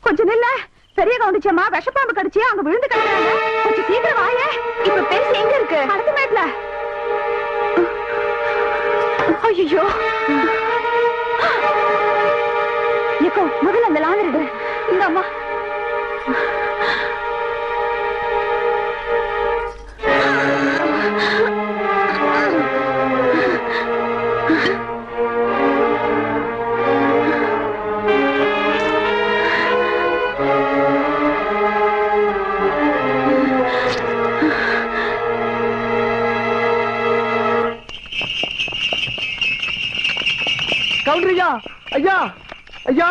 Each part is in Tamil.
கொஞ்சம் நில்ல. பெரிய கவுண்டிச்சம்மா விஷப்பாம்பு கடிச்சு அங்க விழுந்து கிடக்குறாங்க. கொஞ்சம் சீக்கிரம் வாயே. இப்ப பேசி எங்க இருக்கு? அடுத்த மேட்ல. ஐயோ, ஏக்கோ முதல்ல அந்த லாந்தர் இந்த அம்மா. கவுண்டரியா, ஐயா ஐயா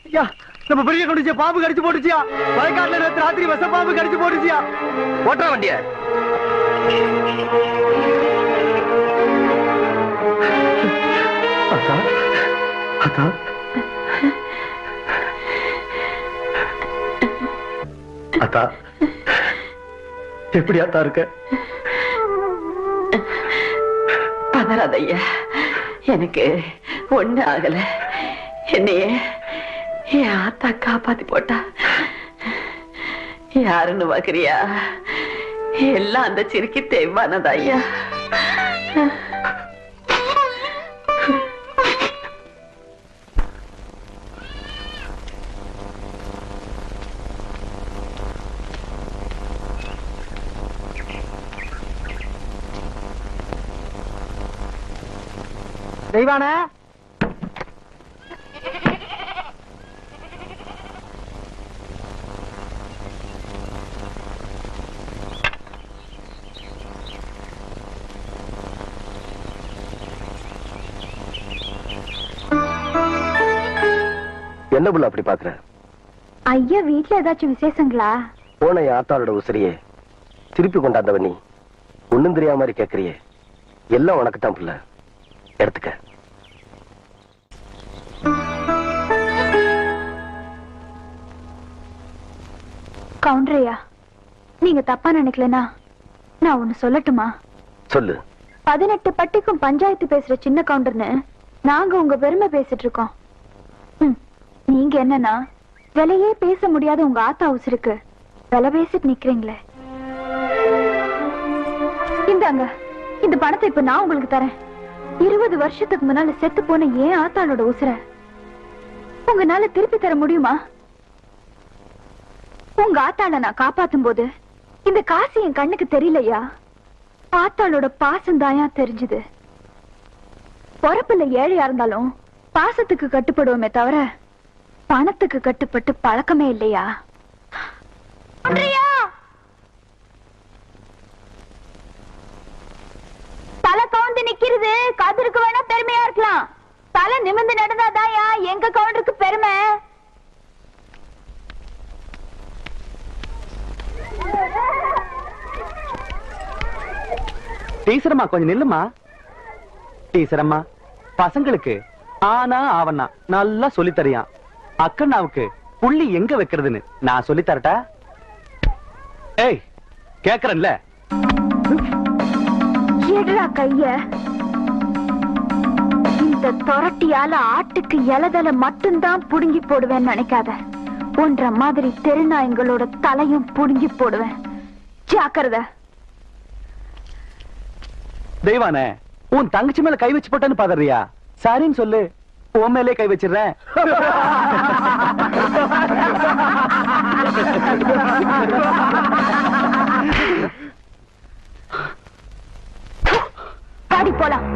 ஐயா, நம்ம பெரிய கவுண்டிச்ச பாம்பு கடிச்சு போட்டுச்சியா. வயக்காட்டுல நேற்று ராத்திரி விஷ பாம்பு கடிச்சு போட்டுச்சியா. ஓட்டுற வண்டிய. அத்தா அத்தா, அத்தா எப்படி அத்தா இருக்க? பதறாத ஐயா, எனக்கு ஒண்ணு ஆகல. என்னைய என் ஆத்தா காப்பாத்தி போட்டா. யாருன்னு பாக்குறியா? எல்லாம் அந்த சிரிக்கி தேவானதா ஐயா. தெய்வான, என்ன புள்ள அப்படி பாக்குற? ஐயா வீட்டுல ஏதாச்சும் விசேஷங்களா? போன ஆத்தாளோட உசிரியே திருப்பி கொண்டாந்தவ நீ ஒண்ணும் தெரியாம மாதிரி கேக்குறியே. எல்லாம் உனக்கு தான் புள்ள, எடுத்துக்க. கவுண்டரையா, நீங்க தப்பா நினைக்கலனா நான் ஒண்ணு சொல்லட்டுமா? சொல்லு. 18 பட்டிக்கும் பஞ்சாயத்து பேசுற சின்ன கவுண்டர்னு நாங்க உங்க பெருமை பேசிட்டு இருக்கோம். நீங்க என்னன்னா விலையே பேச முடியாத உங்க ஆத்தா உசுருக்கு விலை பேசிட்டு நிக்கிறீங்களே. இந்தாங்க, இந்த பணத்தை இப்ப நான் உங்களுக்கு தரேன். 20 வருஷத்துக்கு முன்னால செத்து போன ஏன் ஆத்தாளோட உசுர உங்களால திருப்பி தர முடியுமா? உங்க ஆத்தாள நான் காப்பாத்தும் போது இந்த காசு என் கண்ணுக்கு தெரியலையா? ஆத்தாளோட பாசம் தாயா தெரிஞ்சுது. பொறப்புல ஏழையா இருந்தாலும் பாசத்துக்கு கட்டுப்படுவோமே தவிர பணத்துக்கு கட்டுப்பட்டு பழக்கமே இல்லையா? தலை கவுந்து நிக்கிறது கதிருக்கு வேணா பெருமையா இருக்கலாம். தலை நிமிர்ந்து நடந்தாதாயா எங்க கவுண்டருக்கு பெருமை. டீச்சரம்மா கொஞ்சம் நில்லுமா. டீச்சரம்மா, பசங்களுக்கு ஆனா ஆவண்ணா நல்லா சொல்லித்தரியான். அக்கண்ணாவுக்கு புள்ளி எங்க வைக்கிறதுன்னு நான் சொல்லி தரட்டா? ஏய், கேக்குறேன்ல. எடுடா கைய. இந்த தொரட்டியால ஆட்டுக்கு இலதலை மட்டும்தான் புடுங்கி போடுவேன்னு நினைக்காத. போன்ற மாதிரி தெருநாயங்களோட தலையும் புடுங்கி போடுவேன். ஜாக்கிரதை. தெய்வானே, உன் தங்கச்சி மேல கை வச்சு போட்டேன்னு பாதறியா? சரின்னு சொல்லு, உன் மேலே கை வச்சிடுறேன். பாடி போலாம்.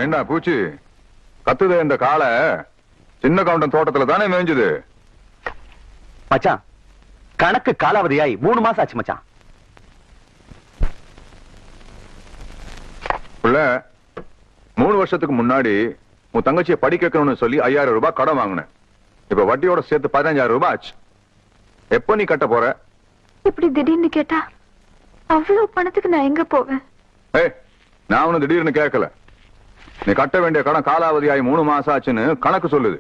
என்ன பூச்சி கத்துது? இந்த காளை சின்ன கவுண்டன் தோட்டத்துல தானே மேய்ஞ்சது. மச்சான், கணக்கு காலாவதியாய் 3 மாசம் ஆச்சு மச்சான். புள்ள, 3 வருஷத்துக்கு முன்னாடி உன் தங்கச்சியை படிக்க வைக்கணும்னு சொல்லி 5000 ரூபாய் கடன் வாங்கினேன். இப்ப வட்டியோட சேர்த்து 15000 ரூபாய் ஆச்சு. எப்ப நீ கட்ட போற? இப்படி திடீர்னு கேட்டா அவ்வளவு பணத்துக்கு நான் எங்க போவேன்? ஏய், நான் ஒன்னும் திடீர்னு கேட்கல. நீ கட்ட வேண்டிய கடன் காலாவதியாகி 3 மாசம் ஆச்சுன்னு கணக்கு சொல்லுது.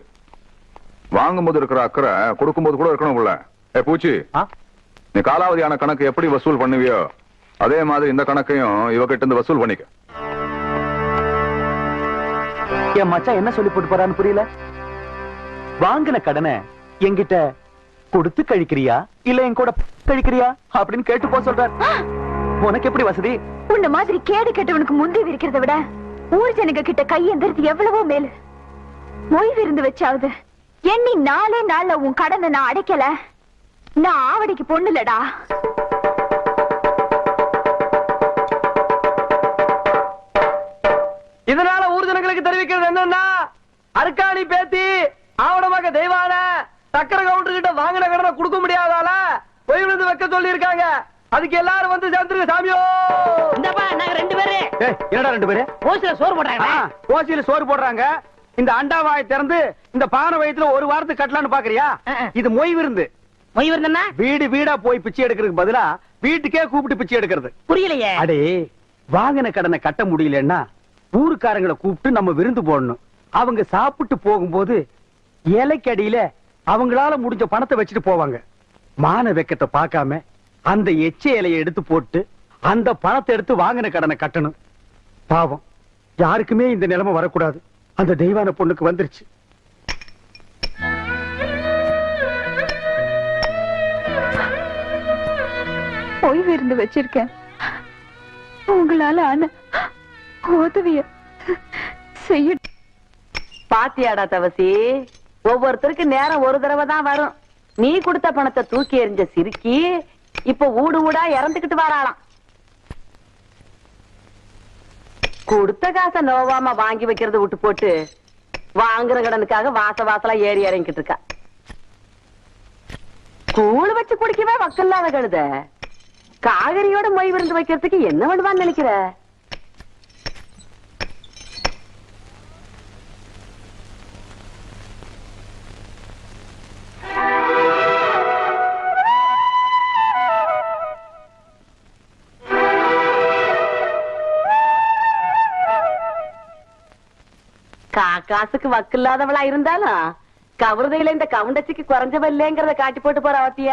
வாங்கும்போது இருக்கிற அக்கறை கொடுக்கும்போது கூட இருக்கணும் புள்ள. ஏ பூச்சி, நீ காலாவதியான கணக்கு எப்படி வசூல் பண்ணுவியோ அதே மாதிரி இந்த கணக்கையும் இவகிட்ட இருந்து வசூல் பண்ணிக்க. என் மச்சான் என்ன சொல்லி போட்டு போறான்னு புரியல. வாங்கின கடனை என்கிட்ட கொடுத்து கழிக்கிறியா இல்ல என் கூட கழிக்கிறியா அப்படின்னு கேட்டு போ சொல்றார். உனக்கு எப்படி வசதி? உன்ன மாதிரி கேடு கெட்டவனுக்கு முந்தி இருக்கிறத விட ஊர் ஜனங்க கிட்ட கையெந்திரது எவ்வளவோ மேலு. ஓய்வு இருந்து வச்சாவது எண்ணி 4 நாள்ல உன் கடனை நான் அடைக்கல. நான் ஆவடிக்கு பொண்ணுலடா. இதனால ஊர் ஜனங்களுக்கு தெரிவிக்கிறது என்னன்னா, அருக்காணி பேத்தி ஆவணமாக தெய்வான சக்கர கவுண்டர் கிட்ட வாங்கின கடனை கொடுக்க முடியாதால போய் விழுந்து வைக்க சொல்லி இருக்காங்க. அதுக்கு எல்லாரும் வந்து சேர்ந்துருங்க சாமியோ. இந்தப்பா நாங்க 2 பேரு. என்னடா 2 பேரு? ஓசில சோறு போடுறாங்க. ஓசியில சோறு போடுறாங்க. இந்த அண்டாவாயை திறந்து இந்த பானை வயித்துல ஒரு வாரத்துக்கு கட்டலான்னு பாக்குறியா? இது மொய் விருந்து. மொய் விருந்தா? வீடு வீடா போய் பிச்சை எடுக்கிறதுக்கு பதிலா வீட்டுக்கே கூப்பிட்டு பிச்சை எடுக்கிறது. புரியலையே. அடே, வாங்கின கடனை கட்ட முடியலன்னா ஊருக்காரங்களை கூப்பிட்டு நம்ம விருந்து போடணும். அவங்க சாப்பிட்டு போகும்போது இலைக்கடியில அவங்களால முடிஞ்ச பணத்தை வச்சுட்டு போவாங்க. மான வெக்கத்தை பார்க்காம அந்த எச்ச இலையை எடுத்து போட்டு அந்த பணத்தை எடுத்து வாங்கின கடனை கட்டணும். பாவம், யாருக்குமே இந்த நிலைமை வரக்கூடாது. அந்த தெய்வான பொண்ணுக்கு வந்துருச்சு. ஓய்வு இருந்து வச்சிருக்கேன். உங்களால ஆன உதவிய செய்ய. பாத்தியாடா தவசி, ஒவ்வொருத்தருக்கு நேரம் ஒரு தடவை தான் வரும். நீ கொடுத்த பணத்தை தூக்கி எறிஞ்ச சிரிக்கி இப்ப ஊடு ஊடா இறந்துகிட்டு வராளாம். கொடுத்த காசை நோவாம வாங்கி வைக்கிறத விட்டு போட்டு வாங்குற கடனுக்காக வாசலா ஏறி இறங்கிட்டு இருக்கா. கூழ் வச்சு குடிக்கவே வக்கில்லாத கழுத காகரியோட மொய் விருந்து வைக்கிறதுக்கு என்ன பண்ணுவான்னு நினைக்கிற? காசுக்கு வக்கில்லாதவளா இருந்தாலும் கவருதையில இந்த கவுண்டச்சிக்கு குறைஞ்சவ இல்லைங்கிறத காட்டி போட்டு போற அவத்திய.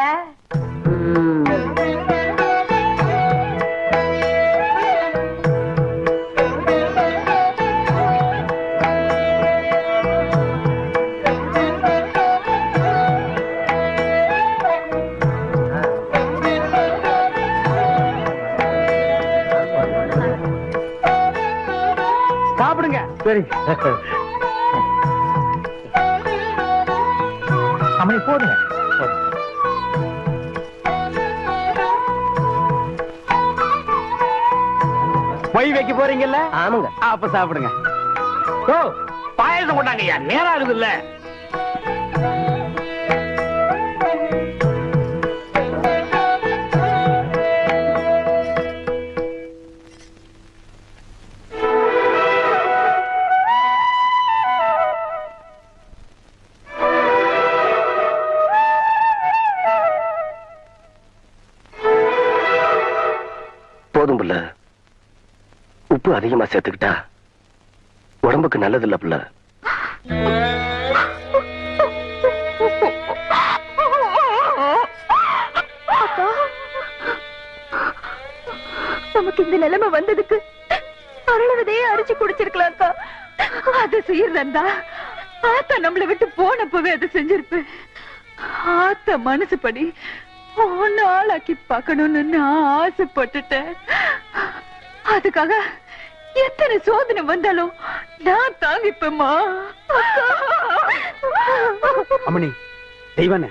சாப்பிடுங்க. சரி அம்மணி போடுங்க. மொய் வைக்க போறீங்கல்ல? ஆமாங்க. அப்ப சாப்பிடுங்க. ஓ, பாயசம் கொண்டாங்க ஐயா. நேரம் ஆகுது இல்ல? போதும் புள்ள, உப்பு அதிகமா சேர்த்துக்கிட்டா உடம்புக்கு நல்லது இல்ல புள்ள. நமக்கு இந்த நிலைமை வந்ததுக்கு அருளவதையே அரிச்சு குடிச்சிருக்கலாம் அக்கா. அது செய்யறதா ஆத்தா நம்மளை விட்டு போனப்பவே அதை செஞ்சிருப்பேன். ஆத்தா மனசுப்படி ஒன்னு ஆளாக்கி பார்க்கணும்னு நான் ஆசைப்பட்டுட்டேன். அதுக்காக எத்தனை சோதனை வந்தாலும் நான் தாங்கிப்பேம்மா. அம்மணி, தெய்வானே,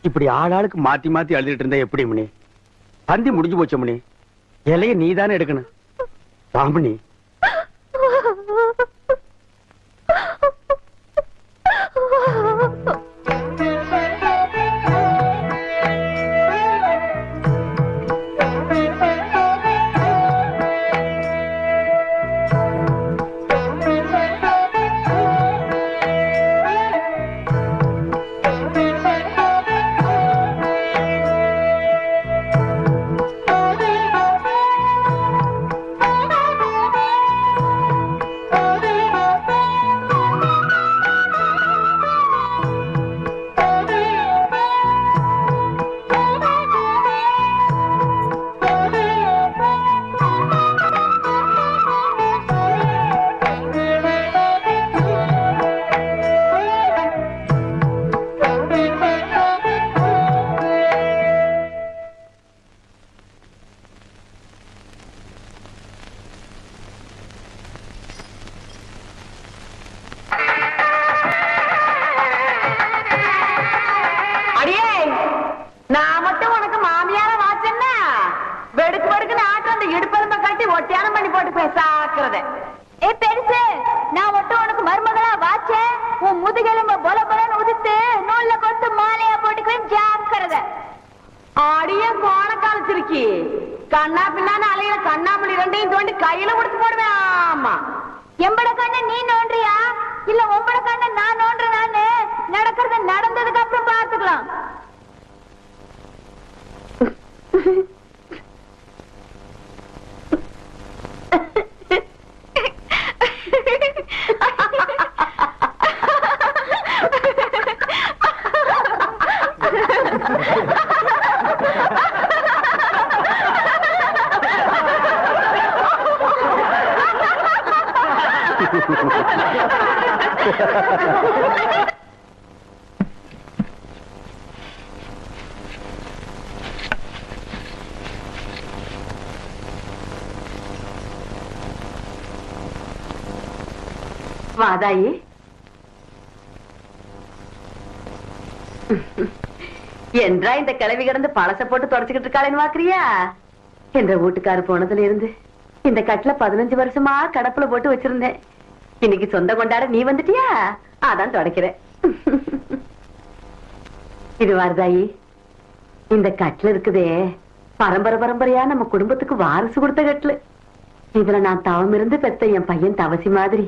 இப்படி ஆளாளுக்கு மாத்தி மாத்தி அழுதுட்டு இருந்தா எப்படி மணி? பந்தி முடிஞ்சு போச்சு மணி. இலைய நீதானே எடுக்கணும். பாமணி, நான் மட்டும் உனக்கு மாமியார வாச்சேன்னா வெடுக்கு வெடுக்குன்னு ஆட்டம் அந்த இடுப்பெரும்ப கட்டி ஒட்டியானம் பண்ணி போட்டு பேசாக்குறத. ஏ பெருசு, நான் மட்டும் உனக்கு மருமகளா வாச்சேன், உன் முதுகெலும்ப பொல பொலன்னு உதித்து நூல்ல கொத்து மாலையா போட்டுக்குவேன் ஜாக்கிரத. ஆடிய போன காலச்சிருக்கி கண்ணா பின்னான்னு அலையில கண்ணாமணி ரெண்டையும் தோண்டி கையில கொடுத்து போடுவேன். ஆமா, எம்பட கண்ண நீ நோன்றியா இல்ல உம்பட கண்ண நான் நோன்றேன்? நானு நடக்கிறது நடந்ததுக்கு அப்புறம் பாத்துக்கலாம். வாதாயி, என்றா இந்த கிளவி கிடந்து பழச போட்டு தொடச்சுக்கிட்டு இருக்காளேன்னு பாக்குறியா? என்ற வீட்டுக்காரு போனதுல இருந்து இந்த கட்டுல 15 வருஷமா கடப்புல போட்டு வச்சிருந்தேன். இன்னைக்கு சொந்த கொண்டாட நீ வந்துட்டியா, அதான் தொடக்கிறேன். இது வாரதாயி, இந்த கட்டுல இருக்குதே பரம்பரை பரம்பரையா நம்ம குடும்பத்துக்கு வாரிசு கொடுத்த கட்டுல. இதுல நான் தவம் இருந்து பெத்த என் பையன் தவசி மாதிரி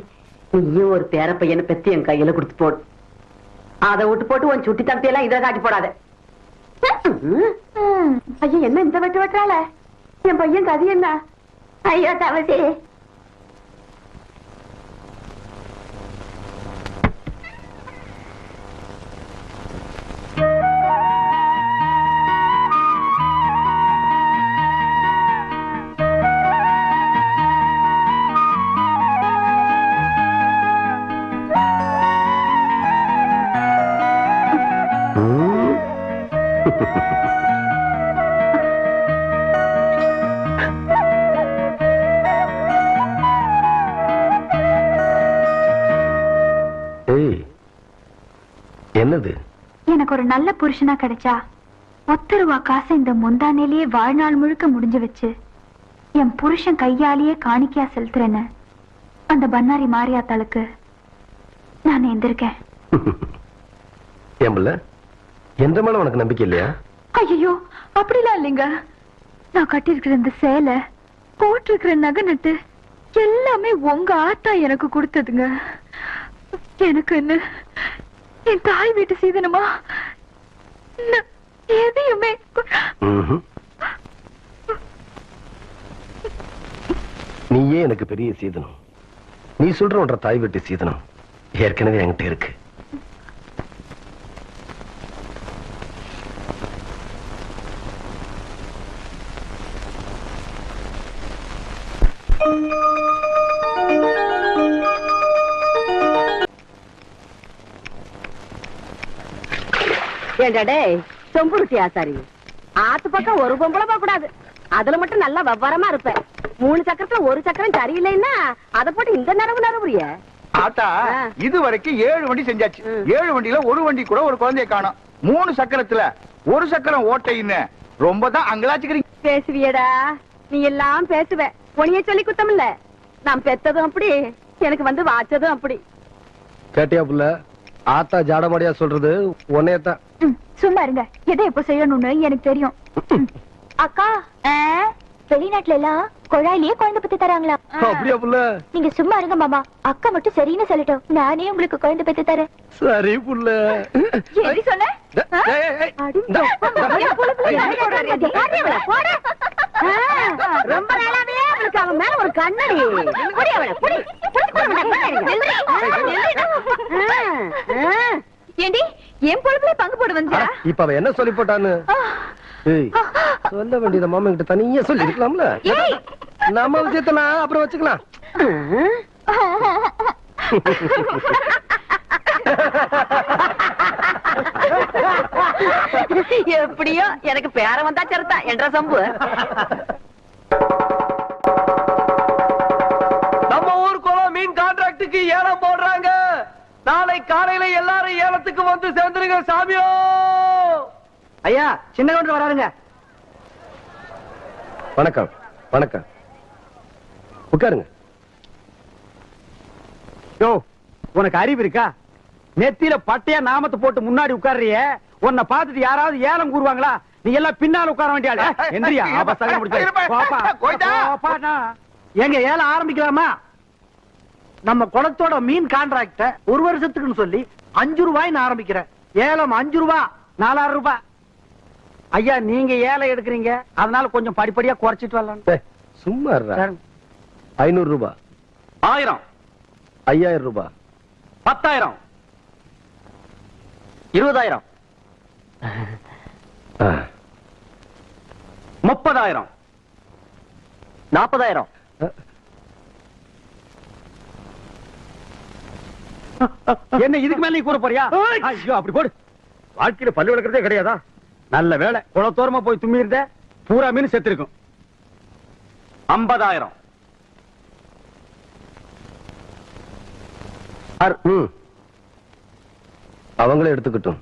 நீயும் ஒரு பேர பையனை பெத்து என் கையில கொடுத்து போடு. அதை விட்டு போட்டு உன் சுட்டி தம்பியெல்லாம் இதை காட்டி போடாத. ஐயா, என்ன இந்த வெட்டு வெட்டுறாள? என் பையன் கதி என்ன? ஐயோ தவசி, என்னது? எனக்கு ஒரு நல்ல புருஷனா கிடைச்சா 10 ரூபா காசு இந்த முந்தானேலேயே வாழ்நாள் முழுக்க முடிஞ்சு வச்சு என் புருஷன் கையாலேயே காணிக்கையா செலுத்துறேன்னு அந்த பன்னாரி மாரியாத்தாளுக்கு நான் எந்திருக்கேன். ஏம்பல, எந்த மேல உனக்கு நம்பிக்கை இல்லையா? ஐயோ, அப்படிலாம் இல்லைங்க. நான் கட்டிருக்கிற இந்த சேலை, போட்டிருக்கிற நகை நட்டு எல்லாமே உங்க ஆத்தா எனக்கு கொடுத்ததுங்க. எனக்கு என்ன என் தாய் வீட்டு சீதனமா எதையுமே. நீயே எனக்கு பெரிய சீதனம். நீ சொல்ற ஒன்ற தாய் வீட்டு சீதனம் ஏற்கனவே என்கிட்ட இருக்கு. ஏண்டே சொம்புருட்டி ஆசாரி, ஆத்து பக்கம் ஒரு பொம்பளை போக கூடாது. அதுல மட்டும் நல்லா விவரமா இருப்பேன். 3 சக்கரத்துல ஒரு சக்கரம் சரியில்லைன்னா அதை போட்டு இந்த நரவுறிய. ஆத்தா, இது வரைக்கும் 7 வண்டி செஞ்சாச்சு. 7 வண்டியில ஒரு வண்டி கூட ஒரு குழந்தைய காணோம். 3 சக்கரத்துல ஒரு சக்கரம் ஓட்டைன்னு ரொம்ப தான் அங்கலாச்சுக்கிறீங்க. பேசுவியடா, நீ எல்லாம் பேசுவ. உனிய சொல்லி குத்தம் இல்ல. நான் பெத்ததும் அப்படி, எனக்கு வந்து வாச்சதும் அப்படி. கேட்டியா புள்ள? ஆத்தா ஜாடமாடியா சொல்றது உன்னையத்தான். சும்மா இருங்க. எதை எப்ப செய்யணும்னு எனக்கு தெரியும். அக்கா, வெளிநாட்டுல எல்லாம் குழாயிலேயே குழந்தை பத்தி தராங்களா? அப்படியா புள்ள? நீங்க சும்மா இருங்க மாமா. அக்கா மட்டும் சரின்னு சொல்லட்டும், நானே உங்களுக்கு குழந்தை பத்தி தரேன். சரி புள்ள. எப்படி சொன்ன? ரொம்ப நாளாவே அவளுக்கு அவன் மேல ஒரு கண்ணடி. ஏண்டி என் பொழுதுல பங்கு போட வந்தியா? இப்ப அவ என்ன சொல்லி போட்டான்னு சொல்ல வேண்டியத மாமா கிட்ட தனியா சொல்லி இருக்கலாம்ல. நம்ம விஷயத்தெல்லாம் அப்புறம் வச்சுக்கலாம். எப்படியோ எனக்கு பேர வந்தா சரிதா என்ற சம்பு. நம்ம ஊர் குளம் மீன் கான்ட்ராக்டுக்கு ஏலம் போடுறாங்க. நாளை காலையில எல்லாரும் ஏலத்துக்கு வந்து சேர்ந்துருங்க சாமியோ. ஐயா சின்ன கவுண்டர் வராருங்க. வணக்கம் வணக்கம், உட்காருங்க. யோ, உனக்கு அறிவு இருக்கா? நெத்தியில பட்டையா நாமத்தை போட்டு முன்னாடி உட்கார்றிய, உன்னை பார்த்துட்டு யாராவது ஏலம் கூறுவாங்களா? நீ எல்லாம் பின்னால உட்கார வேண்டிய ஆளு. எந்திரியா, ஆபத்தாக முடிச்சு. எங்க ஏலம் ஆரம்பிக்கலாமா? நம்ம குளத்தோட மீன் கான்ட்ராக்ட ஒரு வருஷத்துக்குன்னு சொல்லி 5 ரூபாய் ஆரம்பிக்கிறேன். ஏலம் 5 ரூபாய், 4000 ரூபாய். ஐயா, நீங்க ஏலம் எடுக்கிறீங்க, அதனால கொஞ்சம் படிப்படியா குறைச்சிட்டு வரலாம். சும்மா 500 ரூபாய், 1000, 5000 ரூபாய், 10,000, 20,000, 30,000, 40,000. என்ன இதுக்கு மேல நீ கூற போறியா? ஐயோ, அப்படி போடு. வாழ்க்கையில பல்லு விளக்குறதே கிடையாதா? நல்ல வேலை, குளத்தோரமா போய் தும்மி இருந்த பூரா மீன் செத்து இருக்கும். 50,000. அவங்களே எடுத்துக்கிட்டும்.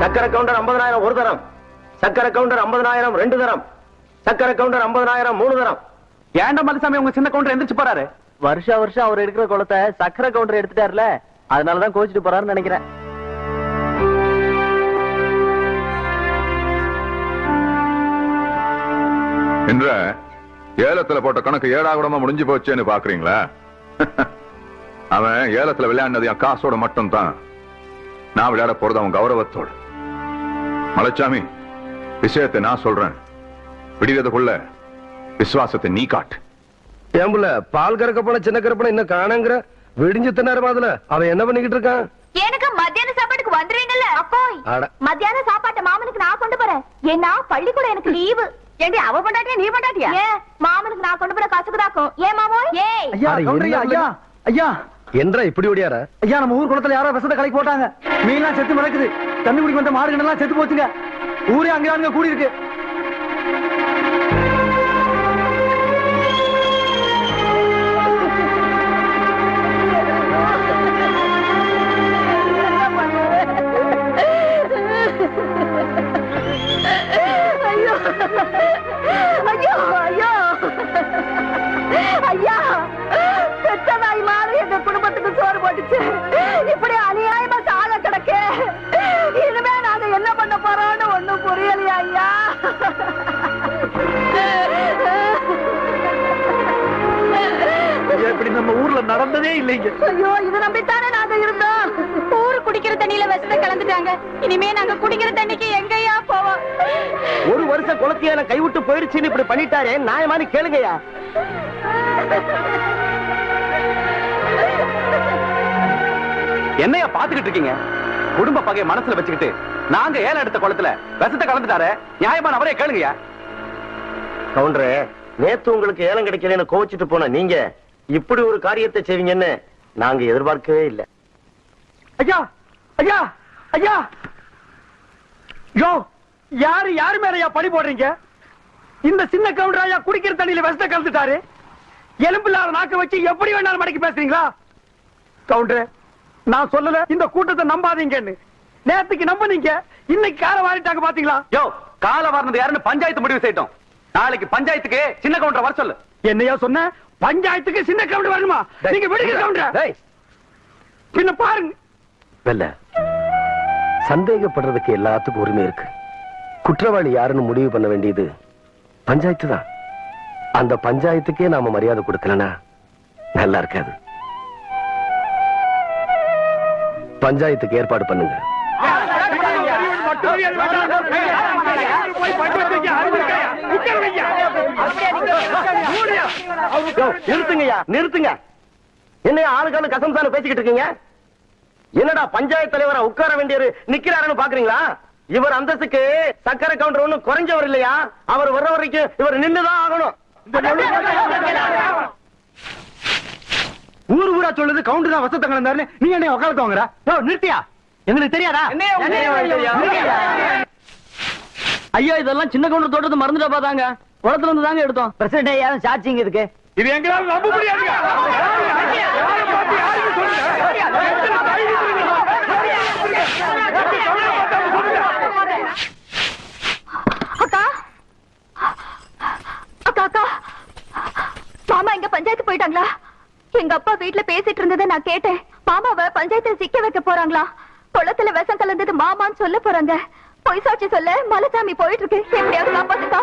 சக்கரை கவுண்டர் 50,000 ஒரு தரம், சக்கரை கவுண்டர் 50,000 2 தரம், சக்கரை கவுண்டர் 50,000 3 தரம். ஏண்ட மதுசாமி உங்க சின்ன கவுண்டர் எந்திரிச்சு போறாரு? வருஷம் அவர் எடுக்கிற குளத்தை சக்கரை கவுண்டர் எடுத்துட்டாருல, அதனாலதான் கோச்சிட்டு போறாருன்னு நினைக்கிறேன். என்ற ஏலத்துல போட்ட கணக்கு ஏடாகுடமா முடிஞ்சு போச்சேன்னு பாக்குறீங்களா? அவன் ஏலத்துல விளையாடினது என் காசோட மட்டும் தான். நான் விளையாட போறது அவன் கௌரவத்தோடு. மலைச்சாமி, விஷயத்தை நான் சொல்றேன். விடுறதுக்குள்ள விசுவாசத்தை நீ காட்டு. ஏம்புல பால் கறக்க போன சின்ன கரப்பன இன்னும் காணங்கிற விடிஞ்சு தின்னாரு அதுல அவன் என்ன பண்ணிக்கிட்டு இருக்கான்? எனக்கு மத்தியான சாப்பாட்டுக்கு வந்துருவீங்கல்ல அக்கோய்? மத்தியான சாப்பாட்டை மாமனுக்கு நான் கொண்டு போறேன். ஏன்னா பள்ளிக்கூடம் எனக்கு லீவு. ஏண்டி அவ பண்ணாட்டியா நீ பண்ணாட்டியா? ஏன் மாமனுக்கு நான் கொண்டு போற கசுக்குதாக்கும். ஏன் மாமோய்? ஏய் ஐயா, ஐயா, ஐயா, என்றா இப்படி ஓடியாரா? ஐயா, நம்ம ஊர் குளத்துல யாரோ விஷத்தை கலக்கி போட்டாங்க. மீன்லாம் செத்து மிதக்குது. தண்ணி குடிக்க வந்த மாடுகள் எல்லாம் செத்து போச்சுங்க. ஊரே அங்க கூடி இருக்கு. ஐயோ ஐயோ ஐயா, பெத்த நாய் மாதிரி எங்க குடும்பத்துக்கு சோறு போட்டுச்சு. இப்படி அநியாயமா சாக கிடக்கு. இனிமே நாங்க என்ன பண்ண போறோம்னு ஒண்ணும் புரியலையா ஐயா? இப்படி நம்ம ஊர்ல நடந்ததே இல்லைங்க. ஐயோ, இது நம்பித்தானே நாங்க இருந்தோம். ஊரு குடிக்கிற தண்ணியில விஷத்தை கலந்துட்டாங்க. இனிமே நாங்க குடிக்கிற தண்ணிக்கு எங்கயா போவோம்? ஒரு வருஷம் குளத்தியால கைவிட்டு போயிடுச்சுன்னு இப்படி பண்ணிட்டாரே, நியாயமானு கேளுங்கயா. என்னையா பாத்துக்கிட்டு இருக்கீங்க? குடும்ப பகையை மனசுல வச்சுக்கிட்டு நாங்க ஏலம் எடுத்த குளத்துல விஷத்தை கலந்துட்டாரு, நியாயமான அவரே கேளுங்கயா. கவுண்டரே, நேத்து உங்களுக்கு ஏலம் கிடைக்கலன்னு கோவிச்சுட்டு போன நீங்க இப்படி ஒரு காரியத்தை செய்வீங்கன்னு நாங்க எதிர்பார்க்கவே இல்லை. ஐயா, ஐயா, ஐயா, யோ, யாரு மேலயா பழி போடுறீங்க? இந்த சின்ன கவுண்டர் ஐயா குடிக்கிற தண்ணியில விஷத்தை கலந்துட்டாரு. எலும்பில்லாத நாக்க வச்சு எப்படி வேணாலும் மடக்கி பேசுறீங்களா? கவுண்டர், நான் சொல்லல இந்த கூட்டத்தை நம்பாதீங்கன்னு. நேத்துக்கு நம்புனீங்க, இன்னைக்கு கால வாரிட்டாங்க பாத்தீங்களா? யோ, கால வாரினது யாருன்னு பஞ்சாயத்து முடிவு செய்யட்டும். நாளைக்கு பஞ்சாயத்துக்கு சின்ன கவுண்டர் வர சொல்லு. என்னையா சொன்ன? பஞ்சாயத்துக்கு சின்ன கவுண்டர் வரணுமா? நீங்க விடுங்க கவுண்டர். பின்ன பாருங்க. வெல்ல, சந்தேகப்படுறதுக்கு எல்லாத்துக்கும் உரிமை இருக்கு. குற்றவாளி யாருன்னு முடிவு பண்ண வேண்டியது பஞ்சாயத்து தான். அந்த பஞ்சாயத்துக்கே நாம மரியாதை கொடுக்கலனா நல்லா இருக்காது. பஞ்சாயத்துக்கு ஏற்பாடு பண்ணுங்க. நிறுத்துங்கய்யா, நிறுத்துங்க. என்ன ஆளுக்கான கசம்சான பேசிக்கிட்டு இருக்கீங்க? என்னடா பஞ்சாயத்து தலைவரா உட்கார வேண்டியவர் நிக்கிறாருன்னு பாக்குறீங்களா? இவர் அந்தஸ்துக்கு சக்கரை கவுண்டர் ஒண்ணும் குறைஞ்சவர் இல்லையா? அவர் வர்ற வரைக்கும் இவர் நின்னுதான் ஆகணும். ஊரு ஊரா சொல்லுது கவுண்டர் தான் வசத்தங்க இருந்தாரு. நீ என்ன உட்காந்து வாங்குற? நிறுத்தியா? எங்களுக்கு தெரியாதா? ஐயா, இதெல்லாம் சின்ன கவுண்டர் தோட்டத்தை மறந்துட்டா பாத்தாங்க. குளத்துல இருந்து தாங்க எடுத்தோம். பிரசிடண்ட் யாரும் சாட்சிங்க இருக்கு. இது எங்களால நம்ப முடியாது. அக்கா அக்கா அக்கா மாமா இங்க பஞ்சாயத்து போயிட்டாங்களா? எங்க அப்பா வீட்டுல பேசிட்டு இருந்ததை நான் கேட்டேன். மாமாவை பஞ்சாயத்துல சிக்க வைக்க போறாங்களா? குளத்துல விஷம் கலந்தது மாமான்னு சொல்ல போறாங்க. பொய் சாட்சி சொல்ல மலைசாமி போயிட்டு இருக்கு. எப்படியாவது காப்பாத்துக்கா.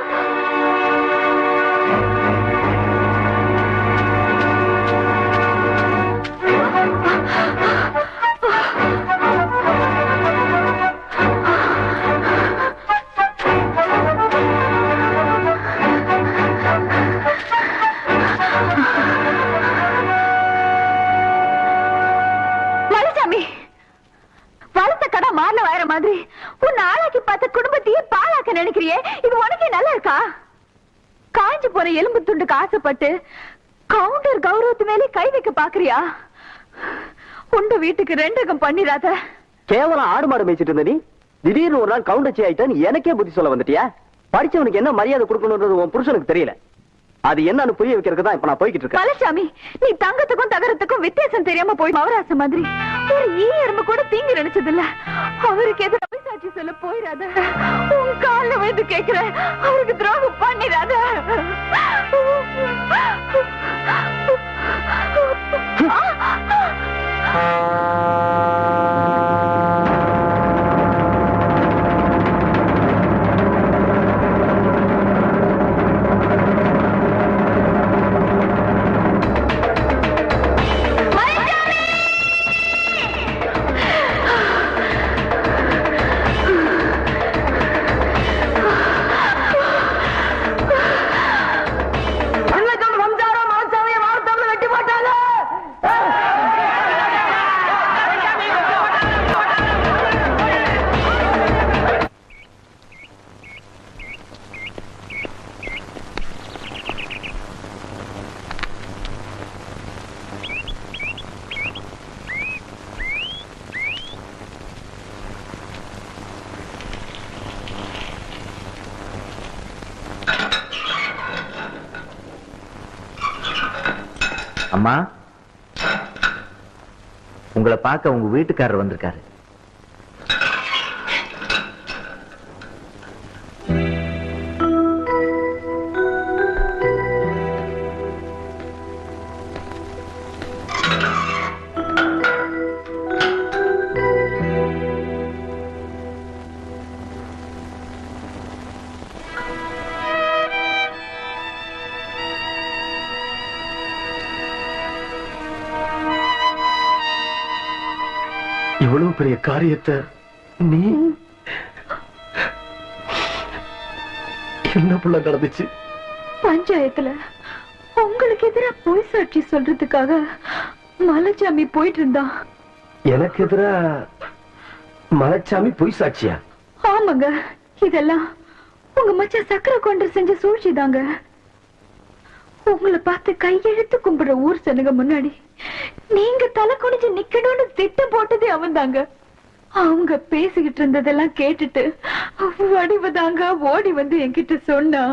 மாதிரி உன்னை ஆளாக்கி பார்த்த குடும்பத்தையே பாழாக்க நினைக்கிறியே, இது உனக்கே நல்லா இருக்கா? காய்ஞ்சு போற எலும்பு துண்டுக்கு ஆசைப்பட்டு கவுண்டர் கௌரவத்து மேலே கை வைக்க பாக்குறியா? உண்ட வீட்டுக்கு ரெண்டகம் பண்ணிராத. கேவலம் ஆடு மாடு மேய்ச்சிட்டு இருந்த நீ திடீர்னு ஒரு நாள் கவுண்டச்சி ஆயிட்டான்னு எனக்கே புத்தி சொல்ல வந்துட்டியா? படிச்சவனுக்கு என்ன மரியாதை கொடுக்கணும்ன்றது உன் புருஷனுக்கு தெரியல. அது என்னன்னு புரிய வைக்கிறதுக்கு தான் இப்ப நான் போய்கிட்டு இருக்கேன். மலைசாமி, நீ தங்கத்துக்கும் தகரத்துக்கும் வித்தியாசம் தெரியாம போய் மவராச மாதிரி ஒரு ஈ எறும்பு கூட தீங்கு நினைச்சது இல்ல. அவருக்கு எது சாட்சி சொல்ல போயிடாத. உன் கால வந்து கேக்குறேன், அவருக்கு துரோகம் பண்ணிடாத. அம்மா, உங்களை பார்க்க உங்க வீட்டுக்காரர் வந்திருக்காரு. இவ்வளவு பெரிய காரியத்தை நீ என்ன புள்ள நடந்துச்சு? பஞ்சாயத்துல உங்களுக்கு எதிராக பொய் சாட்சி சொல்றதுக்காக மலைச்சாமி போயிட்டு இருந்தான். எனக்கு எதிரா மலைச்சாமி பொய் சாட்சியா? ஆமாங்க, இதெல்லாம் உங்க மச்சான் சக்கரை கொண்டு செஞ்ச சூழ்ச்சி தாங்க. உங்களை பார்த்து கையெழுத்து கும்பிடுற ஊர் சனுங்க முன்னாடி நீங்க தலை குனிஞ்சு நிக்கணும்னு திட்டம் போட்டதே அவன் தாங்க. அவங்க பேசிக்கிட்டு இருந்ததெல்லாம் கேட்டுட்டு வடிவதாங்க ஓடி வந்து என்கிட்ட சொன்னா.